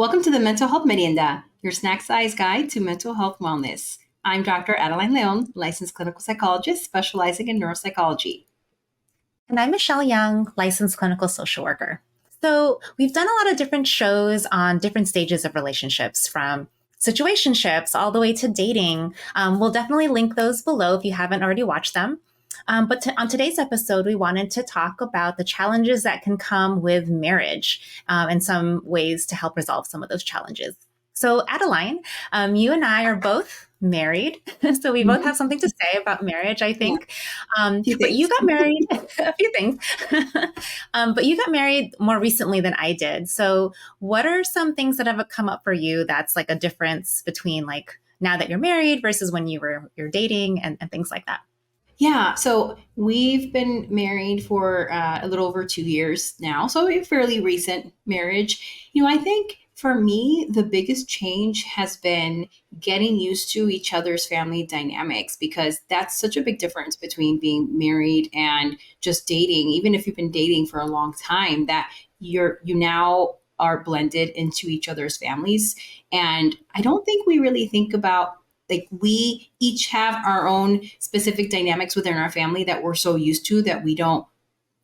Welcome to the Mental Health Merienda, your snack-sized guide to mental health wellness. I'm Dr. Adeline Leon, licensed clinical psychologist specializing in neuropsychology. And I'm Michelle Young, licensed clinical social worker. So we've done a lot of different shows on different stages of relationships, from situationships all the way to dating. We'll definitely link those below if you haven't already watched them. On today's episode, we wanted to talk about the challenges that can come with marriage and some ways to help resolve some of those challenges. So Adeline, you and I are both married, so we both have something to say about marriage, I think. But you got married, a few things, but you got married more recently than I did. So what are some things that have come up for you that's like a difference between like now that you're married versus when you're dating and things like that? Yeah, so we've been married for a little over 2 years now, so a fairly recent marriage. I think for me, the biggest change has been getting used to each other's family dynamics because that's such a big difference between being married and just dating. Even if you've been dating for a long time, that you now are blended into each other's families. And I don't think we really think about like we each have our own specific dynamics within our family that we're so used to that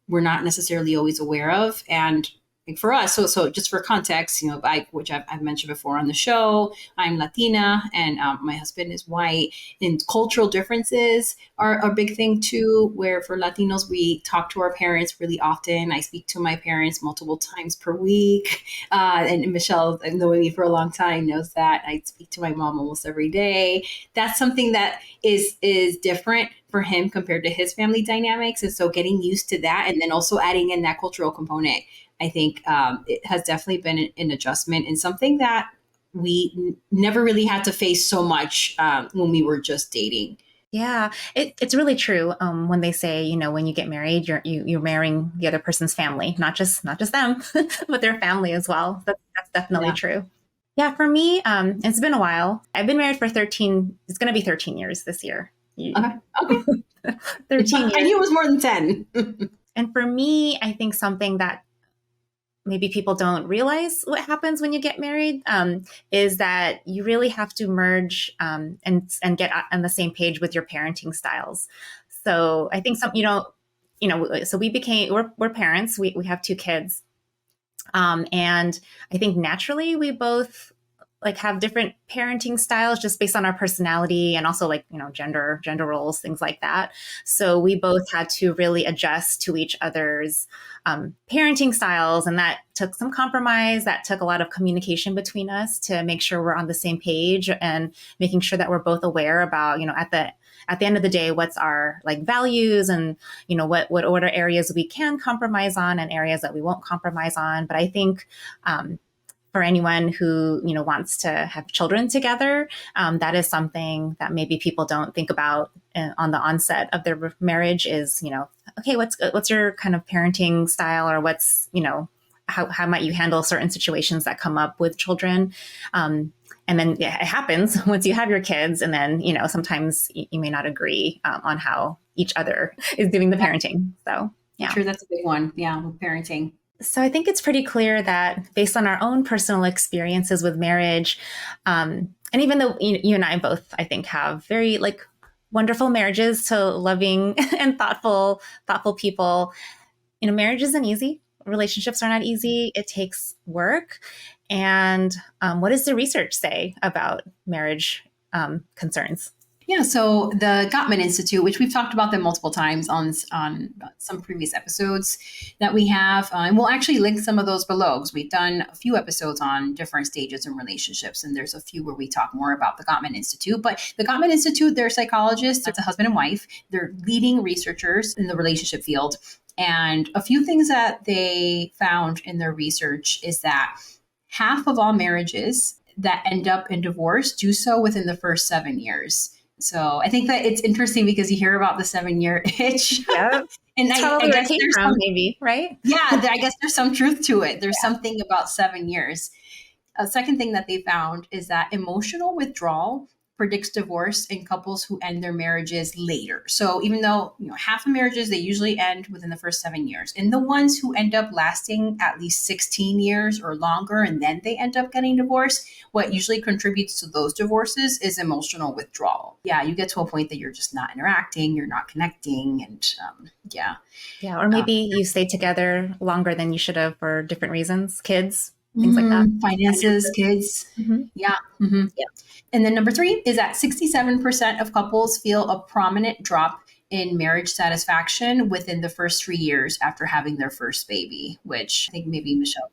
we're not necessarily always aware of. And like for us, so just for context, which I've mentioned before on the show, I'm Latina and my husband is white. And cultural differences are a big thing too, where for Latinos, we talk to our parents really often. I speak to my parents multiple times per week. And Michelle, knowing me for a long time, knows that I speak to my mom almost every day. That's something that is different for him compared to his family dynamics. And so getting used to that and then also adding in that cultural component, I think it has definitely been an adjustment and something that we never really had to face so much when we were just dating. Yeah, it's really true. When they say, when you get married, you're marrying the other person's family, not just them, but their family as well. That's definitely Yeah. true. Yeah, for me, it's been a while. I've been married for 13. It's going to be 13 years this year. Okay. 13 I years. knew it was more than 10. And for me, I think something that maybe people don't realize what happens when you get married is that you really have to merge and get on the same page with your parenting styles. So I think so we're parents. We have two kids, and I think naturally we both like have different parenting styles just based on our personality and also like gender roles, things like that. So we both had to really adjust to each other's parenting styles, and that took some compromise. That took a lot of communication between us to make sure we're on the same page and making sure that we're both aware about at the end of the day, what's our like values and what order areas we can compromise on and areas that we won't compromise on. But I think for anyone who wants to have children together, that is something that maybe people don't think about on the onset of their marriage. Is okay, what's your kind of parenting style, or what's how might you handle certain situations that come up with children? And then it happens once you have your kids, and then sometimes you may not agree on how each other is doing the parenting. So yeah, Sure, that's a big one. Yeah, with parenting. So I think it's pretty clear that based on our own personal experiences with marriage, and even though you and I both, I think, have very like wonderful marriages to loving and thoughtful people, marriage isn't easy. Relationships are not easy. It takes work. And what does the research say about marriage concerns? Yeah, so the Gottman Institute, which we've talked about them multiple times on some previous episodes that we have, and we'll actually link some of those below because we've done a few episodes on different stages in relationships, and there's a few where we talk more about the Gottman Institute. But the Gottman Institute, they're psychologists, it's a husband and wife, they're leading researchers in the relationship field. And a few things that they found in their research is that half of all marriages that end up in divorce do so within the first 7 years. So I think that it's interesting because you hear about the 7-year itch. Yeah. And I guess there's some, maybe, right? Yeah, I guess there's some truth to it. There's something about 7 years. A second thing that they found is that emotional withdrawal predicts divorce in couples who end their marriages later. So even though half of marriages, they usually end within the first 7 years, and the ones who end up lasting at least 16 years or longer and then they end up getting divorced, what usually contributes to those divorces is emotional withdrawal. Yeah, you get to a point that you're just not interacting, you're not connecting, and yeah. Yeah, or maybe you stay together longer than you should have for different reasons, kids, things like that. Finances, kids. Mm-hmm. Yeah. Yeah. And then number 3 is that 67% of couples feel a prominent drop in marriage satisfaction within the first 3 years after having their first baby, which I think maybe Michelle,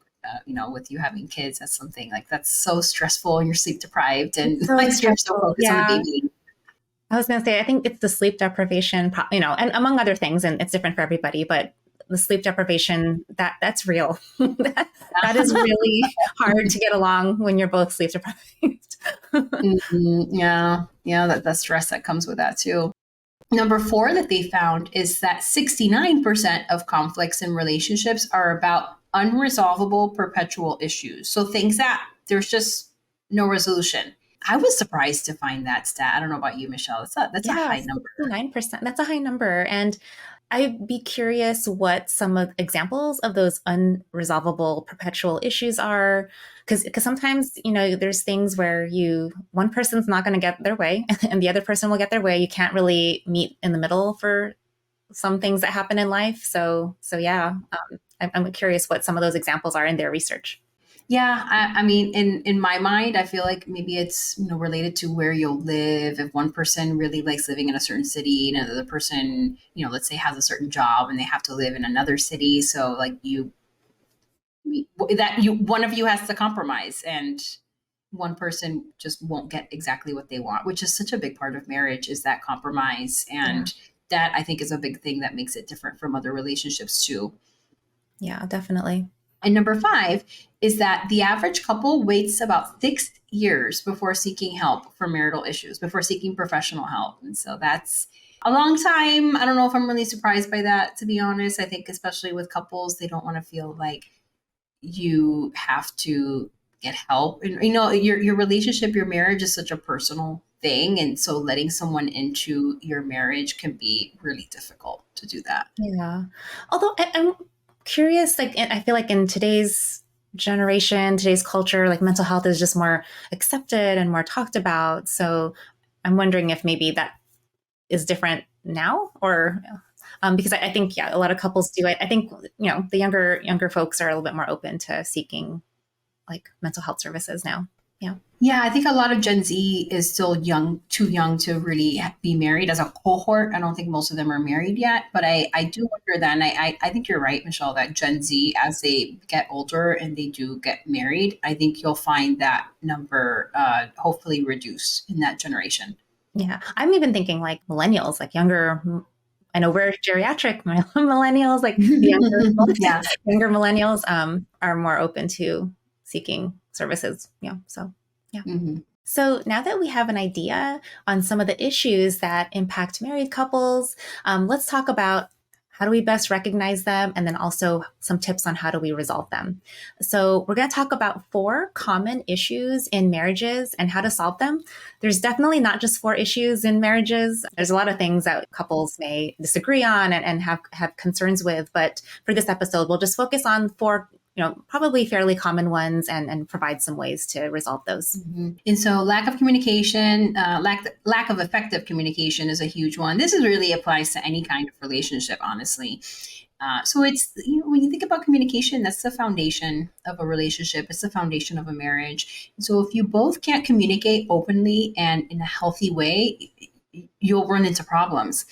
with you having kids, that's something like that's so stressful and you're sleep deprived and So like you're so stressful. focused on the Yeah. baby. I was going to say, I think it's the sleep deprivation, and among other things, and it's different for everybody, but the sleep deprivation, that's real. That is really hard to get along when you're both sleep deprived. Yeah. That stress that comes with that too. Number 4 that they found is that 69% of conflicts in relationships are about unresolvable perpetual issues. So things that there's just no resolution. I was surprised to find that stat. I don't know about you, Michelle. That's a high number. 69%. That's a high number. And I'd be curious what some of examples of those unresolvable perpetual issues are. Because sometimes, there's things where one person's not going to get their way and the other person will get their way. You can't really meet in the middle for some things that happen in life. So yeah, I'm curious what some of those examples are in their research. Yeah, I mean, in my mind, I feel like maybe it's related to where you'll live. If one person really likes living in a certain city, and another person, let's say, has a certain job and they have to live in another city, so like one of you has to compromise, and one person just won't get exactly what they want, which is such a big part of marriage, is that compromise, and that I think is a big thing that makes it different from other relationships too. Yeah, definitely. And number 5 is that the average couple waits about 6 years before seeking help for marital issues, before seeking professional help. And so that's a long time. I don't know if I'm really surprised by that, to be honest. I think especially with couples, they don't want to feel like you have to get help. And your relationship, your marriage is such a personal thing. And so letting someone into your marriage can be really difficult to do that. Yeah. Although I'm curious, I feel like in today's generation, today's culture, like mental health is just more accepted and more talked about. So I'm wondering if maybe that is different now, or because I think, a lot of couples do it. I think, the younger folks are a little bit more open to seeking like mental health services now. Yeah. Yeah, I think a lot of Gen Z is still too young to really be married as a cohort. I don't think most of them are married yet, but I do wonder that. And I think you're right, Michelle, that Gen Z, as they get older and they do get married, I think you'll find that number hopefully reduce in that generation. Yeah. I'm even thinking like millennials, like younger. I know we're geriatric millennials, like the Yeah. younger millennials are more open to seeking services. Yeah. So, yeah. Mm-hmm. So now that we have an idea on some of the issues that impact married couples, let's talk about how do we best recognize them, and then also some tips on how do we resolve them. So we're going to talk about 4 common issues in marriages and how to solve them. There's definitely not just 4 issues in marriages. There's a lot of things that couples may disagree on and have concerns with. But for this episode, we'll just focus on 4 probably fairly common ones and provide some ways to resolve those. Mm-hmm. And so lack of communication, lack of effective communication is a huge one. This really applies to any kind of relationship, honestly. So it's, when you think about communication, that's the foundation of a relationship. It's the foundation of a marriage. And so if you both can't communicate openly and in a healthy way, you'll run into problems.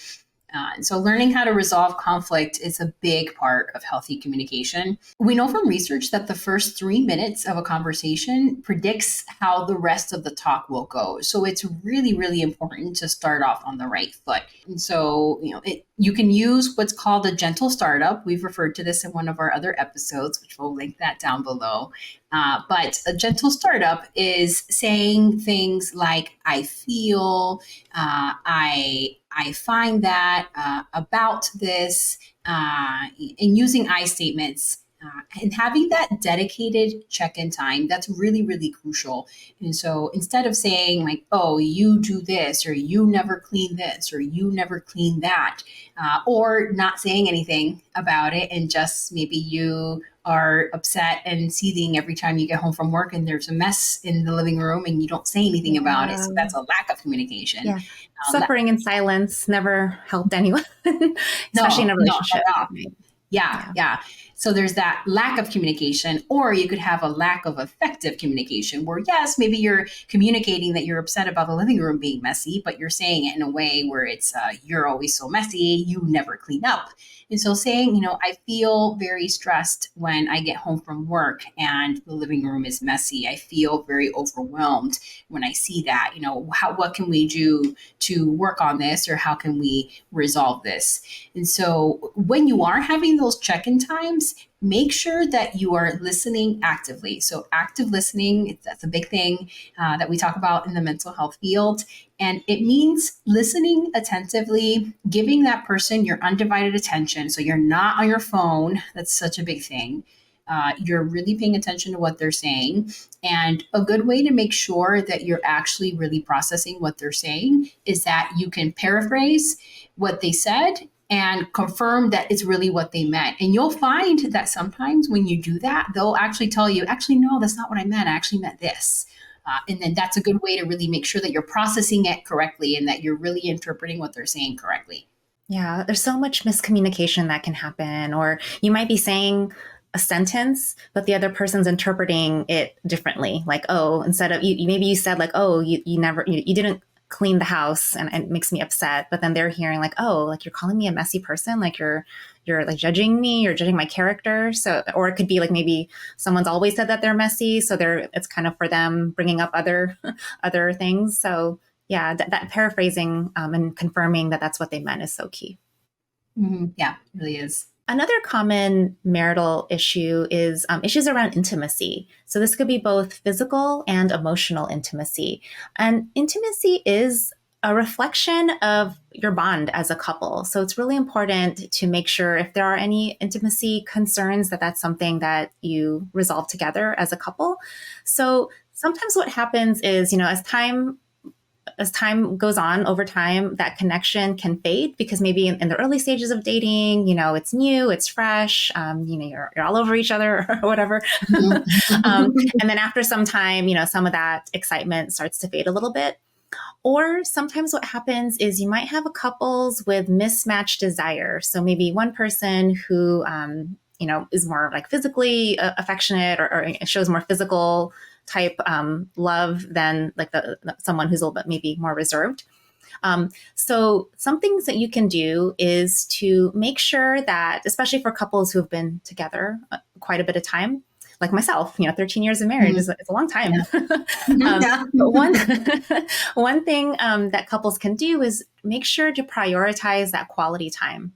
And so learning how to resolve conflict is a big part of healthy communication. We know from research that the first 3 minutes of a conversation predicts how the rest of the talk will go. So it's really, really important to start off on the right foot. And so, you can use what's called a gentle startup. We've referred to this in one of our other episodes, which we'll link that down below. But a gentle startup is saying things like, I feel, I find that, about this, and using I statements And having that dedicated check-in time, that's really, really crucial. And so instead of saying like, oh, you do this, or you never clean this, or you never clean that, or not saying anything about it, and just maybe you are upset and seething every time you get home from work and there's a mess in the living room and you don't say anything about it. Yeah. So that's a lack of communication. Yeah. Suffering in silence never helped anyone, especially in No, a no, relationship. not at all. Right? Yeah, Yeah. yeah. So there's that lack of communication, or you could have a lack of effective communication where, yes, maybe you're communicating that you're upset about the living room being messy, but you're saying it in a way where it's, you're always so messy, you never clean up. And so saying, I feel very stressed when I get home from work and the living room is messy. I feel very overwhelmed when I see that. What can we do to work on this, or how can we resolve this? And so when you are having those check in times, make sure that you are listening actively. So, active listening, that's a big thing that we talk about in the mental health field. And it means listening attentively, giving that person your undivided attention. So, you're not on your phone. That's such a big thing. You're really paying attention to what they're saying. And a good way to make sure that you're actually really processing what they're saying is that you can paraphrase what they said and confirm that it's really what they meant. And you'll find that sometimes when you do that, they'll actually tell you, actually, no, that's not what I meant. I actually meant this. And then that's a good way to really make sure that you're processing it correctly and that you're really interpreting what they're saying correctly. Yeah, there's so much miscommunication that can happen. Or you might be saying a sentence, but the other person's interpreting it differently. Like, oh, instead of maybe you said like, oh, you never, you didn't clean the house, and it makes me upset. But then they're hearing like, oh, like you're calling me a messy person, like you're like judging me, you're judging my character. So, or it could be like maybe someone's always said that they're messy, so it's kind of for them bringing up other other things. So yeah, that paraphrasing and confirming that that's what they meant is so key. Yeah, it really is. Another common marital issue is issues around intimacy. So this could be both physical and emotional intimacy. And intimacy is a reflection of your bond as a couple. So it's really important to make sure if there are any intimacy concerns that that's something that you resolve together as a couple. So sometimes what happens is, as time goes on over time, that connection can fade because maybe in the early stages of dating, it's new, it's fresh, you're all over each other or whatever. And then after some time, some of that excitement starts to fade a little bit. Or sometimes what happens is you might have a couples with mismatched desire. So maybe one person who, is more like physically affectionate or shows more physical type love than like someone who's a little bit maybe more reserved. So some things that you can do is to make sure that, especially for couples who have been together quite a bit of time, like myself, 13 years of marriage is a long time. Yeah. But one thing that couples can do is make sure to prioritize that quality time.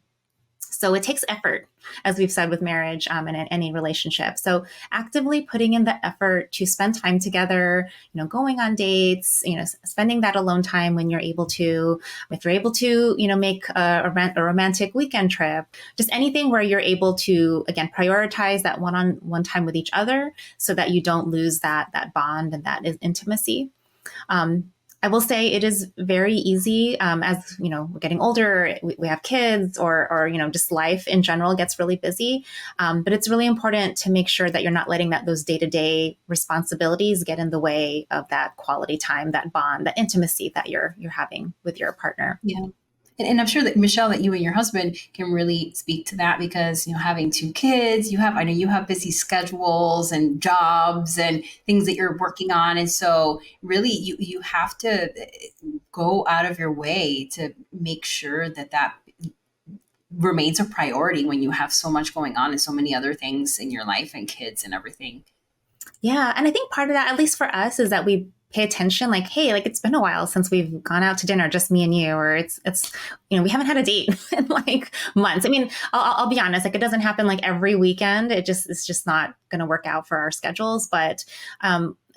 So it takes effort, as we've said with marriage and in any relationship. So actively putting in the effort to spend time together, going on dates, spending that alone time when you're able to, if you're able to, make a romantic weekend trip, just anything where you're able to, again, prioritize that one-on-one time with each other so that you don't lose that bond and that is intimacy. I will say it is very easy as, we're getting older, we have kids or just life in general gets really busy. But it's really important to make sure that you're not letting those day-to-day responsibilities get in the way of that quality time, that bond, that intimacy that you're having with your partner. Yeah. And I'm sure that Michelle, that you and your husband can really speak to that because, having two kids, I know you have busy schedules and jobs and things that you're working on. And so really you have to go out of your way to make sure that remains a priority when you have so much going on and so many other things in your life and kids and everything. Yeah. And I think part of that, at least for us, is that we pay attention, like, hey, like it's been a while since we've gone out to dinner, just me and you, or it's, we haven't had a date in like months. I mean, I'll be honest, like it doesn't happen like every weekend. It's just not going to work out for our schedules. But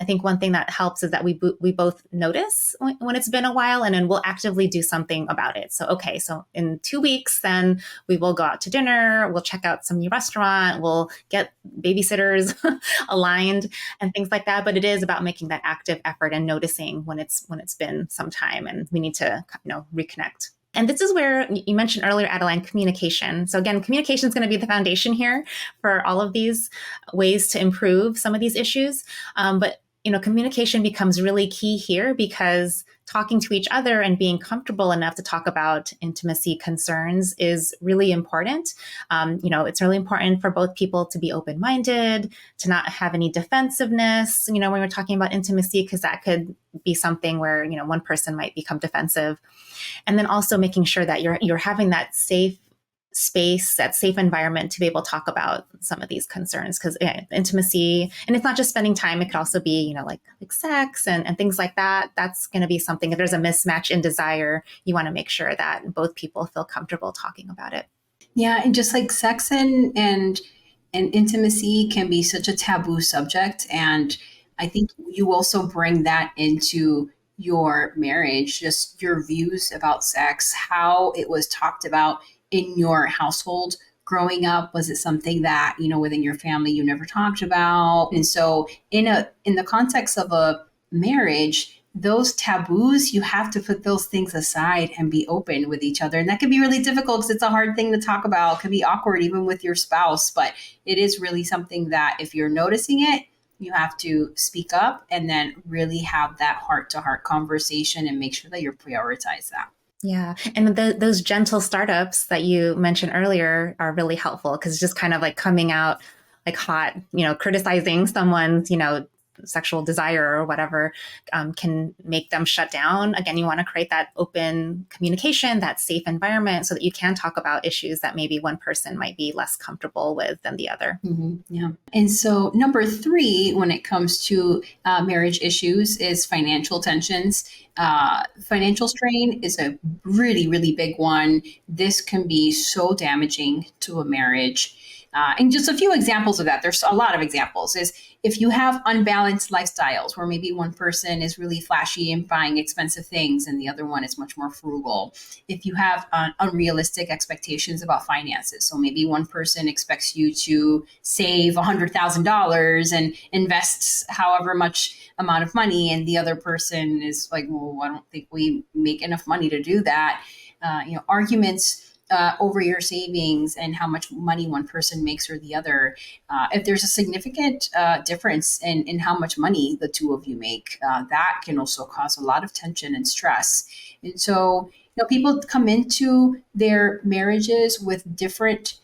I think one thing that helps is that we both notice when it's been a while, and then we'll actively do something about it. So, okay, so in 2 weeks, then we will go out to dinner, we'll check out some new restaurant, we'll get babysitters aligned and things like that. But it is about making that active effort and noticing when it's been some time and we need to, reconnect. And this is where you mentioned earlier, Adeline, communication. So again, communication is going to be the foundation here for all of these ways to improve some of these issues. But communication becomes really key here, because talking to each other and being comfortable enough to talk about intimacy concerns is really important. It's really important for both people to be open-minded, to not have any defensiveness, when we're talking about intimacy, because that could be something where, one person might become defensive. And then also making sure that you're having that safe space, that safe environment to be able to talk about some of these concerns, because intimacy, and it's not just spending time, it could also be, like sex and things like that. That's going to be something, if there's a mismatch in desire, you want to make sure that both people feel comfortable talking about it. Yeah, and just like sex and intimacy can be such a taboo subject, and I think you also bring that into your marriage, just your views about sex, how it was talked about in your household growing up. Was it something that, within your family you never talked about? And so in the context of a marriage, those taboos, you have to put those things aside and be open with each other. And that can be really difficult because it's a hard thing to talk about. It can be awkward even with your spouse, but it is really something that if you're noticing it, you have to speak up and then really have that heart-to-heart conversation and make sure that you prioritize that. Yeah. And those gentle startups that you mentioned earlier are really helpful, because just kind of like coming out like hot, criticizing someone's, sexual desire or whatever, can make them shut down. Again, you want to create that open communication, that safe environment, so that you can talk about issues that maybe one person might be less comfortable with than the other. Mm-hmm. Yeah. And so number 3, when it comes to marriage issues, is financial tensions. Financial strain is a really, really big one. This can be so damaging to a marriage. And just a few examples of that, there's a lot of examples, is if you have unbalanced lifestyles where maybe one person is really flashy and buying expensive things and the other one is much more frugal. If you have unrealistic expectations about finances, so maybe one person expects you to save $100,000 and invest however much amount of money, and the other person is like, well, I don't think we make enough money to do that. Arguments over your savings and how much money one person makes or the other. If there's a significant difference in how much money the two of you make, that can also cause a lot of tension and stress. And so, people come into their marriages with different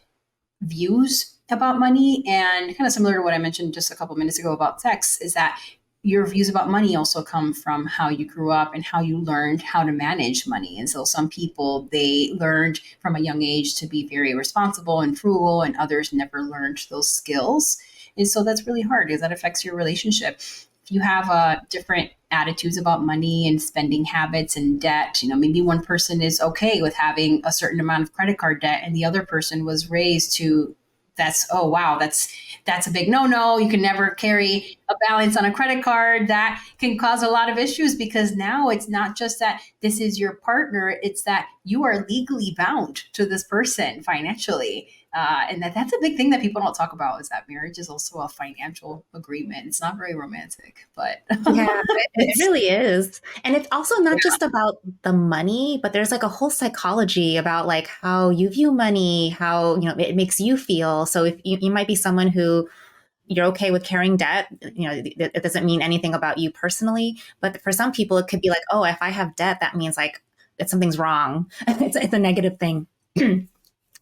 views about money, and kind of similar to what I mentioned just a couple minutes ago about sex, is that your views about money also come from how you grew up and how you learned how to manage money. And so some people, they learned from a young age to be very responsible and frugal, and others never learned those skills. And so that's really hard, because that affects your relationship. If you have different attitudes about money and spending habits and debt, maybe one person is okay with having a certain amount of credit card debt and the other person was raised to, that's a big no-no. You can never carry a balance on a credit card. That can cause a lot of issues, because now it's not just that this is your partner, it's that you are legally bound to this person financially. And that's a big thing that people don't talk about, is that marriage is also a financial agreement. It's not very romantic, but yeah, it really is. And it's also not just about the money, but there's like a whole psychology about like how you view money, how, it makes you feel. So if you might be someone who you're okay with carrying debt, it doesn't mean anything about you personally. But for some people, it could be like, oh, if I have debt, that means like that something's wrong. It's a negative thing.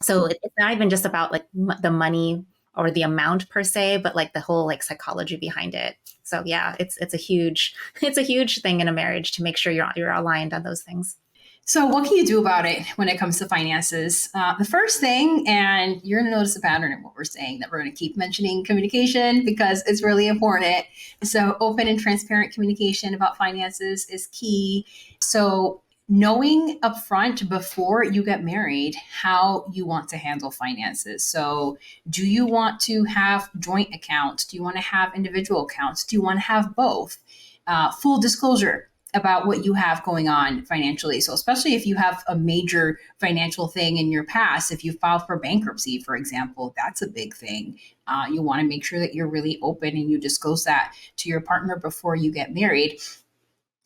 So it's not even just about like the money or the amount per se, but like the whole like psychology behind it. So yeah, it's a huge thing in a marriage to make sure you're aligned on those things. So what can you do about it when it comes to finances? The first thing, and you're going to notice a pattern in what we're saying, that we're going to keep mentioning communication because it's really important. So open and transparent communication about finances is key. So knowing upfront before you get married how you want to handle finances. So, do you want to have joint accounts? Do you want to have individual accounts? Do you want to have both? Full disclosure about what you have going on financially. So, especially if you have a major financial thing in your past, if you filed for bankruptcy, for example, that's a big thing. You want to make sure that you're really open and you disclose that to your partner before you get married,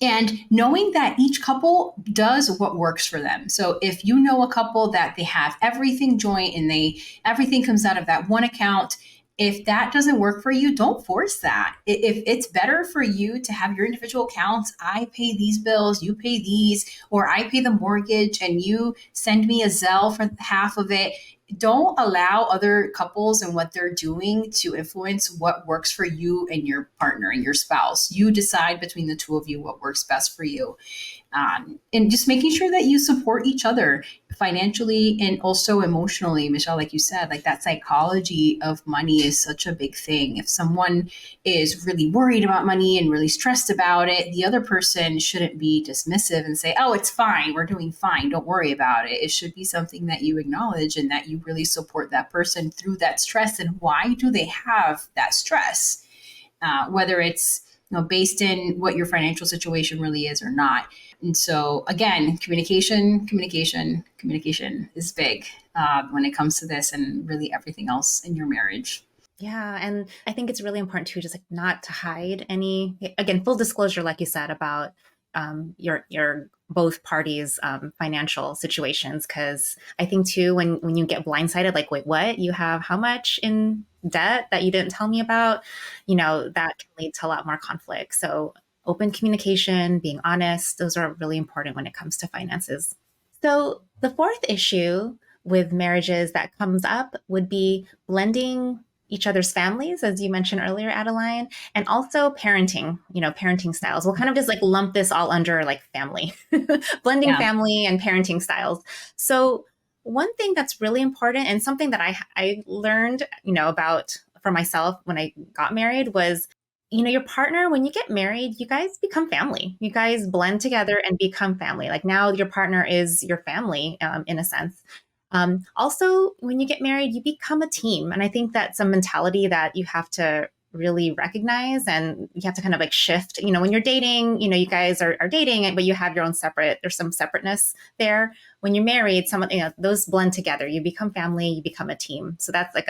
and knowing that each couple does what works for them. So if you know a couple that they have everything joint and they everything comes out of that one account, if that doesn't work for you, don't force that. If it's better for you to have your individual accounts, I pay these bills, you pay these, or I pay the mortgage and you send me a Zelle for half of it. Don't allow other couples and what they're doing to influence what works for you and your partner and your spouse. You decide between the two of you what works best for you. And just making sure that you support each other financially and also emotionally. Michelle, like you said, like that psychology of money is such a big thing. If someone is really worried about money and really stressed about it, the other person shouldn't be dismissive and say, oh, it's fine, we're doing fine, don't worry about it. It should be something that you acknowledge and that you really support that person through that stress. And why do they have that stress? Whether it's based in what your financial situation really is or not. And so, again, communication is big when it comes to this and really everything else in your marriage. Yeah, and I think it's really important too, just like not to hide any. Again, full disclosure, like you said, about your both parties' financial situations, because I think too, when you get blindsided, like, wait, what? You have how much in debt that you didn't tell me about? That can lead to a lot more conflict. So open communication, being honest, those are really important when it comes to finances. So the fourth issue with marriages that comes up would be blending each other's families, as you mentioned earlier, Adeline, and also parenting styles. We'll kind of just like lump this all under like family, blending Yeah. family and parenting styles. So one thing that's really important and something that I learned, about for myself when I got married was, your partner, when you get married, you guys become family. You guys blend together and become family. Like now your partner is your family, in a sense. Also, when you get married, you become a team. And I think that's a mentality that you have to really recognize and you have to kind of like shift. When you're dating, you guys are dating, but you have your own there's some separateness there. When you're married, those blend together. You become family, you become a team. So that's like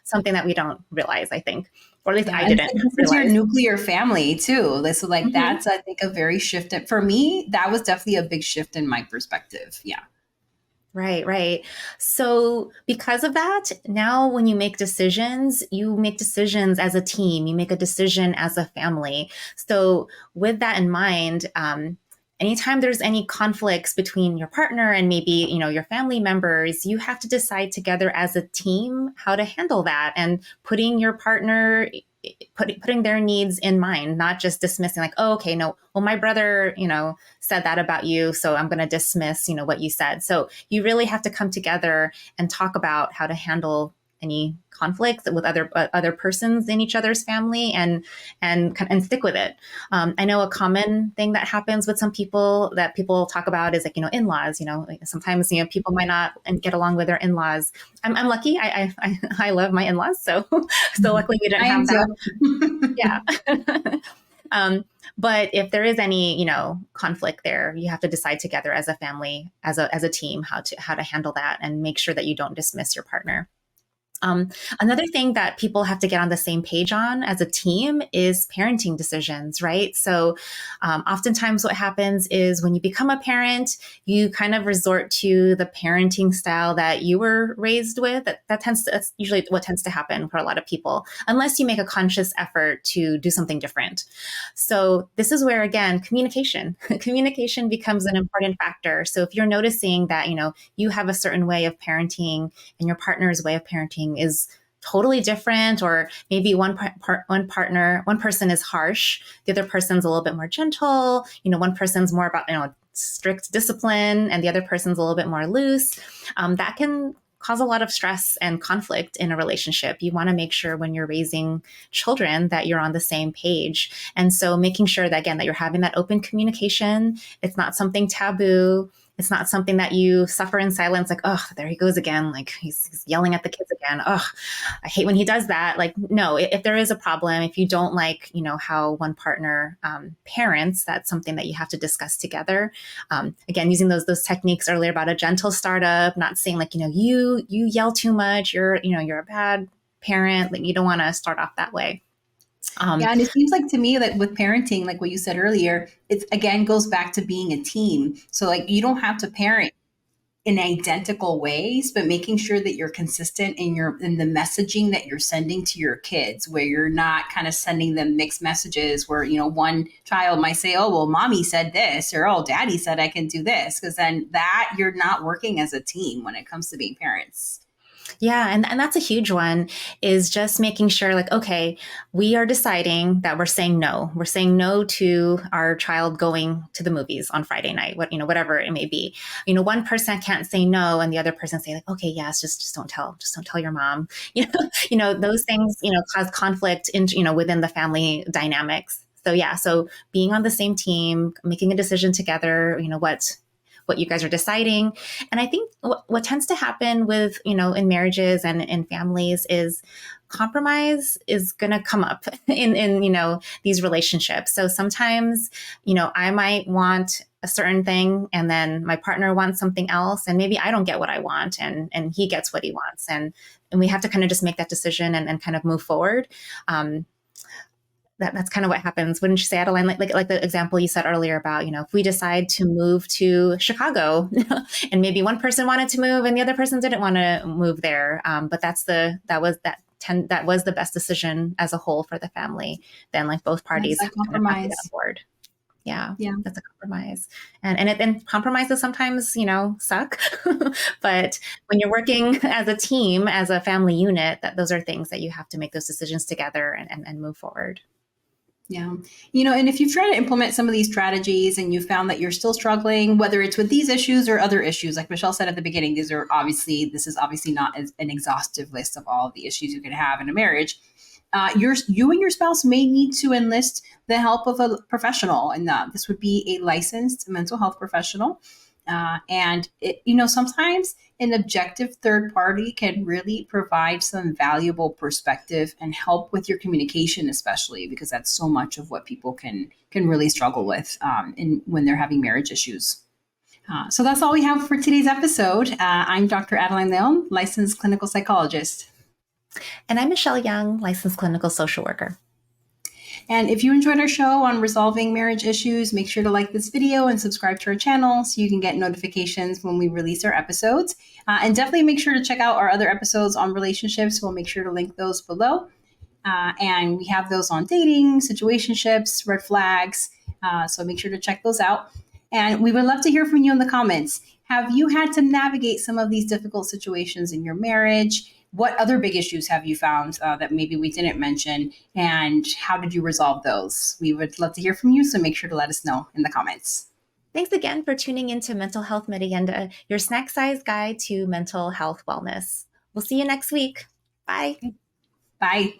something that we don't realize, I think, or at least I didn't realize. It's your nuclear family too. So like that's, I think, a very shift. For me, that was definitely a big shift in my perspective. Yeah. Right, right. So because of that, now when you make decisions as a team, you make a decision as a family. So with that in mind, anytime there's any conflicts between your partner and maybe, your family members, you have to decide together as a team how to handle that and putting your partner putting their needs in mind, not just dismissing like, oh, okay, no, well, my brother, said that about you, so I'm going to dismiss, what you said. So you really have to come together and talk about how to handle any conflicts with other persons in each other's family and stick with it. I know a common thing that happens with some people that people talk about is like, in-laws, like sometimes, people might not get along with their in-laws. I'm lucky. I love my in-laws. So luckily we didn't have that. Yeah. But if there is any, conflict there, you have to decide together as a family, as a team, how to handle that and make sure that you don't dismiss your partner. Another thing that people have to get on the same page on as a team is parenting decisions, right? So oftentimes what happens is when you become a parent, you kind of resort to the parenting style that you were raised with. That's usually what tends to happen for a lot of people, unless you make a conscious effort to do something different. So this is where, again, communication becomes an important factor. So if you're noticing that, you have a certain way of parenting and your partner's way of parenting is totally different, or maybe one person is harsh, the other person's a little bit more gentle, one person's more about strict discipline and the other person's a little bit more loose, that can cause a lot of stress and conflict in a relationship. You want to make sure when you're raising children that you're on the same page. And so making sure that, again, that you're having that open communication, it's not something taboo. It's not something that you suffer in silence, like, oh, there he goes again. Like he's yelling at the kids again. Oh, I hate when he does that. Like, no, if there is a problem, if you don't like, how one partner parents, that's something that you have to discuss together. Again, using those techniques earlier about a gentle startup, not saying like, you yell too much. You're a bad parent. Like you don't want to start off that way. Yeah, and it seems like to me, like with parenting, like what you said earlier, it's again goes back to being a team. So like you don't have to parent in identical ways, but making sure that you're consistent in the messaging that you're sending to your kids, where you're not kind of sending them mixed messages where, one child might say, oh, well, mommy said this, or oh, daddy said I can do this. Because then that you're not working as a team when it comes to being parents. Yeah. And that's a huge one, is just making sure like, okay, we are deciding that we're saying no. We're saying no to our child going to the movies on Friday night, whatever it may be. One person can't say no and the other person say like, okay, yes, just don't tell your mom. Those things, cause conflict in, within the family dynamics. So yeah, so being on the same team, making a decision together, what you guys are deciding. And I think what tends to happen with, in marriages and in families is compromise is going to come up in these relationships. So sometimes, I might want a certain thing and then my partner wants something else, and maybe I don't get what I want and he gets what he wants. And we have to kind of just make that decision and kind of move forward. That's kind of what happens. Wouldn't you say, Adeline? Like the example you said earlier about, if we decide to move to Chicago and maybe one person wanted to move and the other person didn't want to move there. But that was the best decision as a whole for the family. Then like both parties have to compromise. On board. Yeah, that's a compromise. And compromises sometimes, suck. But when you're working as a team, as a family unit, those are things that you have to make those decisions together and move forward. Yeah. And if you've tried to implement some of these strategies and you found that you're still struggling, whether it's with these issues or other issues, like Michelle said at the beginning, this is obviously not an exhaustive list of all of the issues you can have in a marriage. You and your spouse may need to enlist the help of a professional, and this would be a licensed mental health professional. And sometimes an objective third party can really provide some valuable perspective and help with your communication, especially because that's so much of what people can really struggle with when they're having marriage issues. So that's all we have for today's episode. I'm Dr. Adeline Leon, licensed clinical psychologist. And I'm Michelle Young, licensed clinical social worker. And if you enjoyed our show on resolving marriage issues, make sure to like this video and subscribe to our channel so you can get notifications when we release our episodes. And definitely make sure to check out our other episodes on relationships. We'll make sure to link those below. And we have those on dating, situationships, red flags. So make sure to check those out. And we would love to hear from you in the comments. Have you had to navigate some of these difficult situations in your marriage? What other big issues have you found that maybe we didn't mention? And how did you resolve those? We would love to hear from you, so make sure to let us know in the comments. Thanks again for tuning into Mental Health Merienda, your snack-sized guide to mental health wellness. We'll see you next week. Bye. Bye.